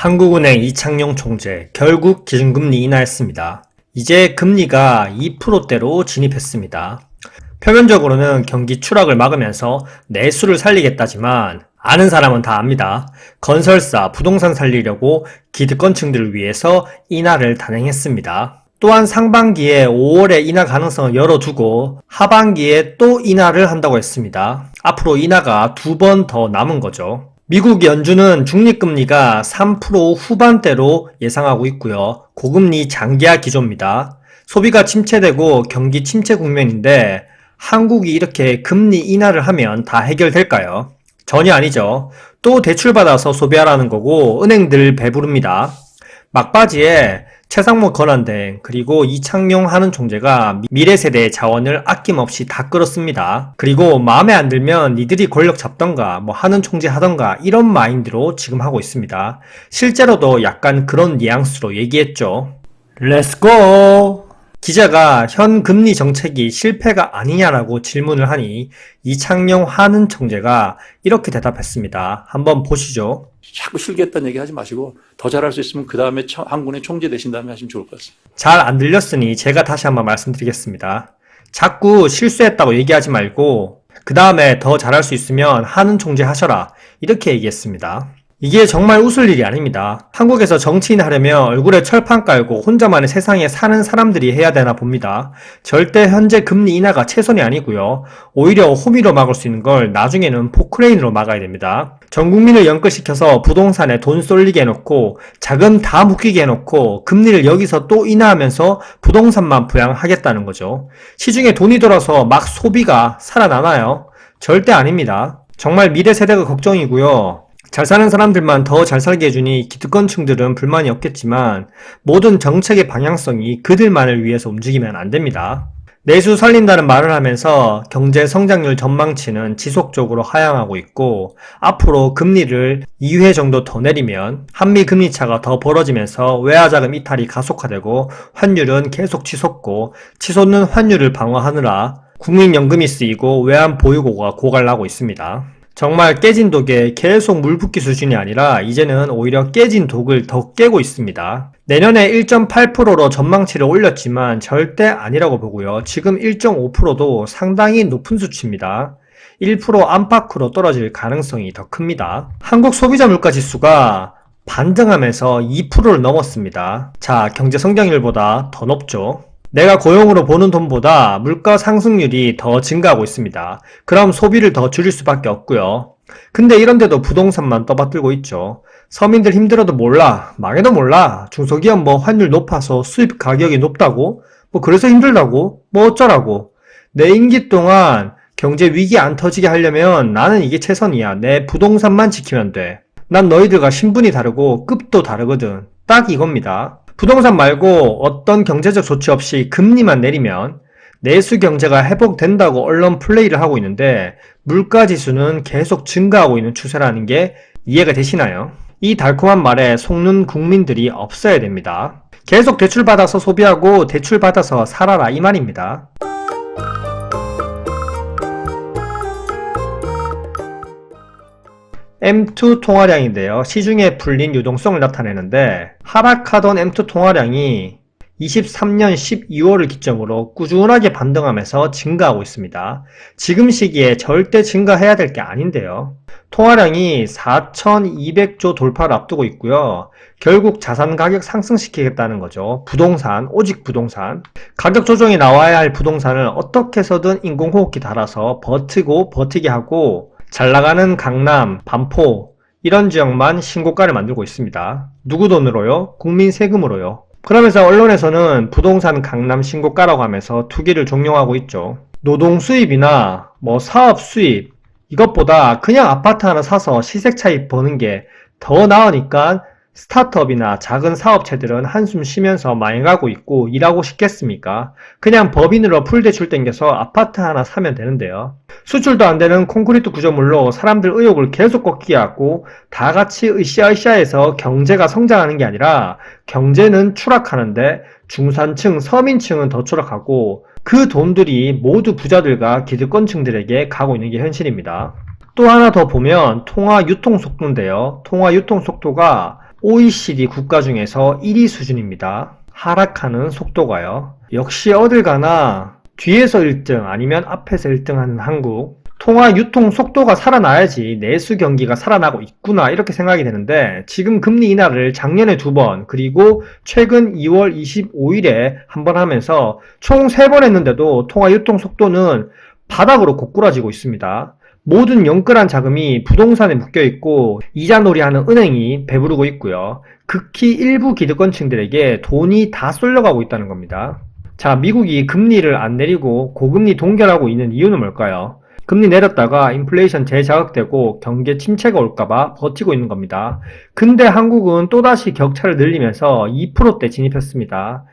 한국은행 이창용 총재 결국 기준금리 인하했습니다. 이제 금리가 2%대로 진입했습니다. 표면적으로는 경기 추락을 막으면서 내수를 살리겠다지만 아는 사람은 다 압니다. 건설사, 부동산 살리려고 기득권층들을 위해서 인하를 단행했습니다. 또한 상반기에 5월에 인하 가능성을 열어두고 하반기에 또 인하를 한다고 했습니다. 앞으로 인하가 2번 더 남은 거죠. 미국 연준은 중립금리가 3% 후반대로 예상하고 있고요. 고금리 장기화 기조입니다. 소비가 침체되고 경기 침체 국면인데 한국이 이렇게 금리 인하를 하면 다 해결될까요? 전혀 아니죠. 또 대출받아서 소비하라는 거고 은행들 배부릅니다. 막바지에 최상목 권한대행 그리고 이창용 하는 총재가 미래세대의 자원을 아낌없이 다 끌었습니다. 그리고 마음에 안 들면 니들이 권력 잡던가 하는 총재 하던가 이런 마인드로 지금 하고 있습니다. 실제로도 약간 그런 뉘앙스로 얘기했죠. 렛츠고! 기자가 현 금리 정책이 실패가 아니냐라고 질문을 하니 이창용 하는 총재가 이렇게 대답했습니다. 한번 보시죠. 자꾸 실기했다는 얘기 하지 마시고 더 잘할 수 있으면 그 다음에 한군의 총재 되신 다음에 하시면 좋을 것 같습니다. 잘 안 들렸으니 제가 다시 한번 말씀드리겠습니다. 자꾸 실수했다고 얘기하지 말고 그 다음에 더 잘할 수 있으면 하는 총재 하셔라 이렇게 얘기했습니다. 이게 정말 웃을 일이 아닙니다. 한국에서 정치인 하려면 얼굴에 철판 깔고 혼자만의 세상에 사는 사람들이 해야 되나 봅니다. 절대 현재 금리 인하가 최선이 아니고요. 오히려 호미로 막을 수 있는 걸 나중에는 포크레인으로 막아야 됩니다. 전 국민을 연끌시켜서 부동산에 돈 쏠리게 해놓고 자금 다 묶이게 해놓고 금리를 여기서 또 인하하면서 부동산만 부양하겠다는 거죠. 시중에 돈이 돌아서 막 소비가 살아나나요? 절대 아닙니다. 정말 미래 세대가 걱정이고요. 잘 사는 사람들만 더 잘 살게 해주니 기득권층들은 불만이 없겠지만 모든 정책의 방향성이 그들만을 위해서 움직이면 안 됩니다. 내수 살린다는 말을 하면서 경제 성장률 전망치는 지속적으로 하향하고 있고 앞으로 금리를 2회 정도 더 내리면 한미 금리 차가 더 벌어지면서 외화자금 이탈이 가속화되고 환율은 계속 치솟고 치솟는 환율을 방어하느라 국민연금이 쓰이고 외환 보유고가 고갈나고 있습니다. 정말 깨진 독에 계속 물 붓기 수준이 아니라 이제는 오히려 깨진 독을 더 깨고 있습니다. 내년에 1.8%로 전망치를 올렸지만 절대 아니라고 보고요. 지금 1.5%도 상당히 높은 수치입니다. 1% 안팎으로 떨어질 가능성이 더 큽니다. 한국 소비자 물가지수가 반등하면서 2%를 넘었습니다. 자, 경제 성장률보다 더 높죠. 내가 고용으로 버는 돈보다 물가 상승률이 더 증가하고 있습니다. 그럼 소비를 더 줄일 수밖에 없고요. 근데 이런데도 부동산만 떠받들고 있죠. 서민들 힘들어도 몰라, 망해도 몰라, 중소기업 환율 높아서 수입 가격이 높다고? 그래서 힘들다고? 어쩌라고? 내 임기 동안 경제 위기 안 터지게 하려면 나는 이게 최선이야. 내 부동산만 지키면 돼. 난 너희들과 신분이 다르고 급도 다르거든. 딱 이겁니다. 부동산 말고 어떤 경제적 조치 없이 금리만 내리면 내수 경제가 회복된다고 언론 플레이를 하고 있는데 물가지수는 계속 증가하고 있는 추세라는 게 이해가 되시나요? 이 달콤한 말에 속는 국민들이 없어야 됩니다. 계속 대출받아서 소비하고 대출받아서 살아라 이 말입니다. M2 통화량인데요. 시중에 풀린 유동성을 나타내는데 하락하던 M2 통화량이 23년 12월을 기점으로 꾸준하게 반등하면서 증가하고 있습니다. 지금 시기에 절대 증가해야 될 게 아닌데요. 통화량이 4,200조 돌파를 앞두고 있고요. 결국 자산 가격 상승시키겠다는 거죠. 부동산, 오직 부동산. 가격 조정이 나와야 할 부동산을 어떻게 해서든 인공호흡기 달아서 버티게 하고 잘 나가는 강남, 반포 이런 지역만 신고가를 만들고 있습니다. 누구 돈으로요? 국민 세금으로요. 그러면서 언론에서는 부동산 강남 신고가라고 하면서 투기를 종용하고 있죠. 노동 수입이나 사업 수입 이것보다 그냥 아파트 하나 사서 시세 차익 버는 게 더 나으니까 스타트업이나 작은 사업체들은 한숨 쉬면서 망해가고 있고 일하고 싶겠습니까? 그냥 법인으로 풀대출 땡겨서 아파트 하나 사면 되는데요. 수출도 안 되는 콘크리트 구조물로 사람들 의욕을 계속 꺾게 하고 다 같이 으쌰으쌰해서 경제가 성장하는 게 아니라 경제는 추락하는데 중산층, 서민층은 더 추락하고 그 돈들이 모두 부자들과 기득권층들에게 가고 있는 게 현실입니다. 또 하나 더 보면 통화 유통 속도인데요. 통화 유통 속도가 OECD 국가 중에서 1위 수준입니다. 하락하는 속도가요. 역시 어딜 가나 뒤에서 1등 아니면 앞에서 1등 하는 한국. 통화 유통 속도가 살아나야지 내수 경기가 살아나고 있구나 이렇게 생각이 되는데 지금 금리 인하를 작년에 2번 그리고 최근 2월 25일에 한 번 하면서 총 3번 했는데도 통화 유통 속도는 바닥으로 고꾸라지고 있습니다. 모든 영끌한 자금이 부동산에 묶여있고 이자놀이하는 은행이 배부르고 있고요. 극히 일부 기득권층들에게 돈이 다 쏠려가고 있다는 겁니다. 자, 미국이 금리를 안 내리고 고금리 동결하고 있는 이유는 뭘까요? 금리 내렸다가 인플레이션 재자극되고 경제 침체가 올까봐 버티고 있는 겁니다. 근데 한국은 또다시 격차를 늘리면서 2%대 진입했습니다.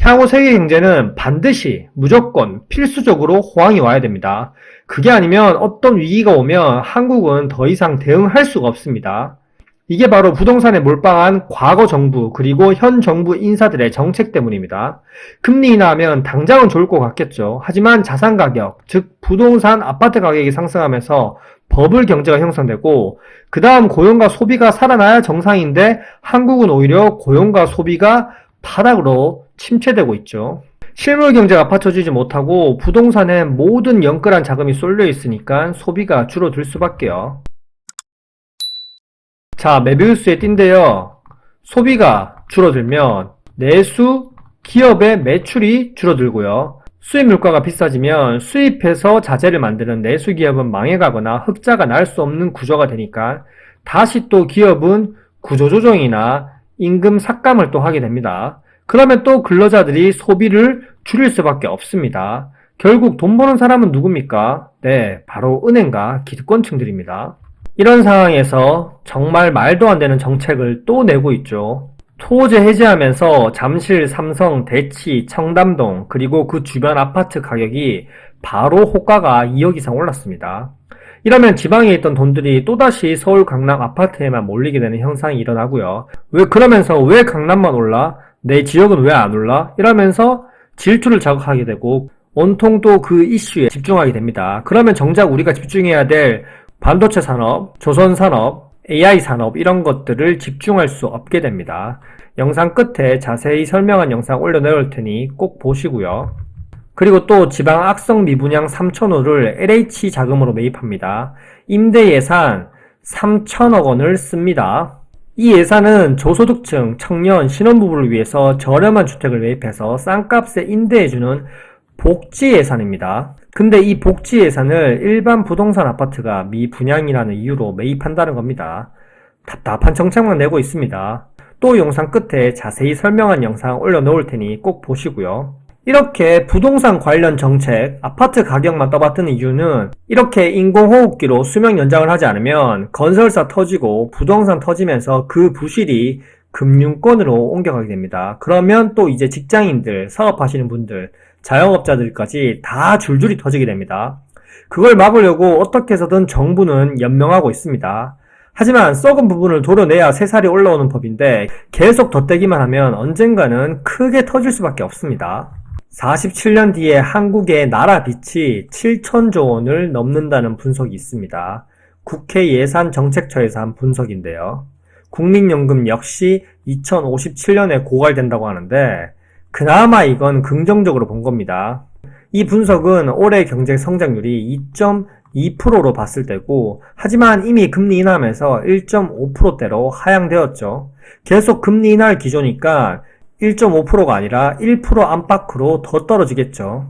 향후 세계 경제는 반드시 무조건 필수적으로 호황이 와야 됩니다. 그게 아니면 어떤 위기가 오면 한국은 더 이상 대응할 수가 없습니다. 이게 바로 부동산에 몰빵한 과거 정부 그리고 현 정부 인사들의 정책 때문입니다. 금리 인하하면 당장은 좋을 것 같겠죠. 하지만 자산 가격, 즉 부동산 아파트 가격이 상승하면서 버블 경제가 형성되고 그 다음 고용과 소비가 살아나야 정상인데 한국은 오히려 고용과 소비가 바닥으로 침체되고 있죠. 실물 경제가 받쳐주지 못하고 부동산에 모든 영끌한 자금이 쏠려 있으니까 소비가 줄어들 수밖에요. 자, 메비우스의 띠인데요. 소비가 줄어들면 내수, 기업의 매출이 줄어들고요. 수입 물가가 비싸지면 수입해서 자재를 만드는 내수 기업은 망해가거나 흑자가 날 수 없는 구조가 되니까 다시 또 기업은 구조조정이나 임금 삭감을 또 하게 됩니다. 그러면 또 근로자들이 소비를 줄일 수밖에 없습니다. 결국 돈 버는 사람은 누굽니까? 네, 바로 은행과 기득권층들입니다. 이런 상황에서 정말 말도 안 되는 정책을 또 내고 있죠. 토호제 해제하면서 잠실, 삼성, 대치, 청담동 그리고 그 주변 아파트 가격이 바로 호가가 2억 이상 올랐습니다. 이러면 지방에 있던 돈들이 또다시 서울, 강남 아파트에만 몰리게 되는 현상이 일어나고요. 그러면서 왜 강남만 올라? 내 지역은 왜 안 올라? 이러면서 질투를 자극하게 되고 온통 또 그 이슈에 집중하게 됩니다. 그러면 정작 우리가 집중해야 될 반도체 산업, 조선 산업, AI 산업 이런 것들을 집중할 수 없게 됩니다. 영상 끝에 자세히 설명한 영상 올려놓을 테니 꼭 보시고요. 그리고 또 지방 악성 미분양 3,000호를 LH 자금으로 매입합니다. 임대 예산 3,000억 원을 씁니다. 이 예산은 저소득층, 청년, 신혼부부를 위해서 저렴한 주택을 매입해서 싼값에 임대해주는 복지 예산입니다. 근데 이 복지 예산을 일반 부동산 아파트가 미분양이라는 이유로 매입한다는 겁니다. 답답한 정책만 내고 있습니다. 또 영상 끝에 자세히 설명한 영상 올려놓을 테니 꼭 보시고요. 이렇게 부동산 관련 정책, 아파트 가격만 떠받드는 이유는 이렇게 인공호흡기로 수명 연장을 하지 않으면 건설사 터지고 부동산 터지면서 그 부실이 금융권으로 옮겨가게 됩니다. 그러면 또 이제 직장인들, 사업하시는 분들, 자영업자들까지 다 줄줄이 터지게 됩니다. 그걸 막으려고 어떻게 해서든 정부는 연명하고 있습니다. 하지만 썩은 부분을 도려내야 새살이 올라오는 법인데 계속 덧대기만 하면 언젠가는 크게 터질 수밖에 없습니다. 47년 뒤에 한국의 나라 빚이 7천조 원을 넘는다는 분석이 있습니다. 국회 예산정책처에서 한 분석인데요. 국민연금 역시 2057년에 고갈된다고 하는데 그나마 이건 긍정적으로 본 겁니다. 이 분석은 올해 경제 성장률이 2.2%로 봤을 때고 하지만 이미 금리 인하하면서 1.5%대로 하향되었죠. 계속 금리 인하를 기조니까 1.5%가 아니라 1% 안팎으로 더 떨어지겠죠.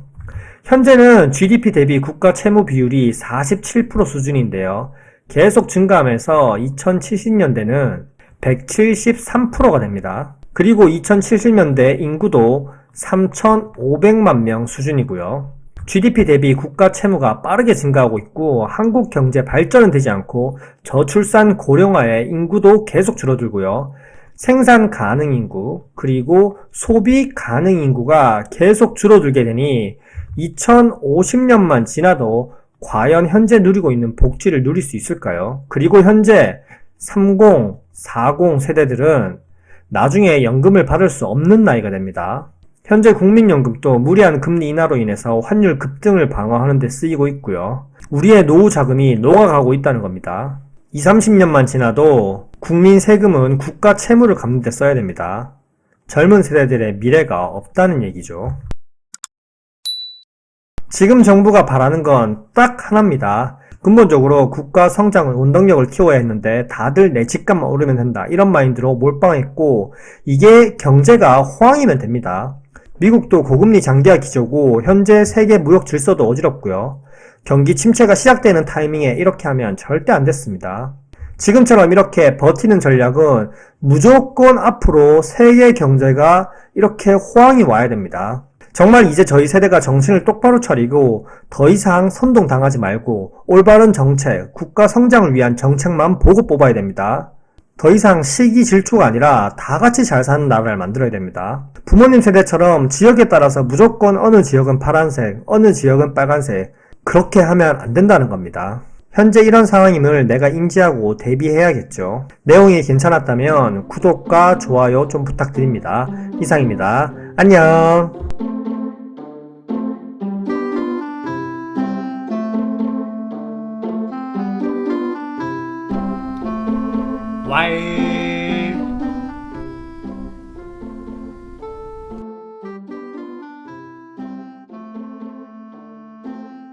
현재는 GDP 대비 국가 채무 비율이 47% 수준인데요. 계속 증가하면서 2070년대는 173%가 됩니다. 그리고 2070년대 인구도 3,500만 명 수준이고요. GDP 대비 국가 채무가 빠르게 증가하고 있고 한국 경제 발전은 되지 않고 저출산 고령화에 인구도 계속 줄어들고요. 생산 가능 인구 그리고 소비 가능 인구가 계속 줄어들게 되니 2050년만 지나도 과연 현재 누리고 있는 복지를 누릴 수 있을까요? 그리고 현재 30, 40 세대들은 나중에 연금을 받을 수 없는 나이가 됩니다. 현재 국민연금도 무리한 금리 인하로 인해서 환율 급등을 방어하는 데 쓰이고 있고요. 우리의 노후 자금이 녹아가고 있다는 겁니다. 20, 30년만 지나도 국민 세금은 국가 채무를 갚는 데 써야 됩니다. 젊은 세대들의 미래가 없다는 얘기죠. 지금 정부가 바라는 건 딱 하나입니다. 근본적으로 국가 성장을 원동력을 키워야 했는데 다들 내 집값만 오르면 된다 이런 마인드로 몰빵했고 이게 경제가 호황이면 됩니다. 미국도 고금리 장기화 기조고 현재 세계 무역 질서도 어지럽고요. 경기 침체가 시작되는 타이밍에 이렇게 하면 절대 안 됐습니다. 지금처럼 이렇게 버티는 전략은 무조건 앞으로 세계 경제가 이렇게 호황이 와야 됩니다. 정말 이제 저희 세대가 정신을 똑바로 차리고 더 이상 선동당하지 말고 올바른 정책, 국가 성장을 위한 정책만 보고 뽑아야 됩니다. 더 이상 시기 질투가 아니라 다 같이 잘 사는 나라를 만들어야 됩니다. 부모님 세대처럼 지역에 따라서 무조건 어느 지역은 파란색, 어느 지역은 빨간색 그렇게 하면 안 된다는 겁니다. 현재 이런 상황임을 내가 인지하고 대비해야겠죠. 내용이 괜찮았다면 구독과 좋아요 좀 부탁드립니다. 이상입니다. 안녕. 왈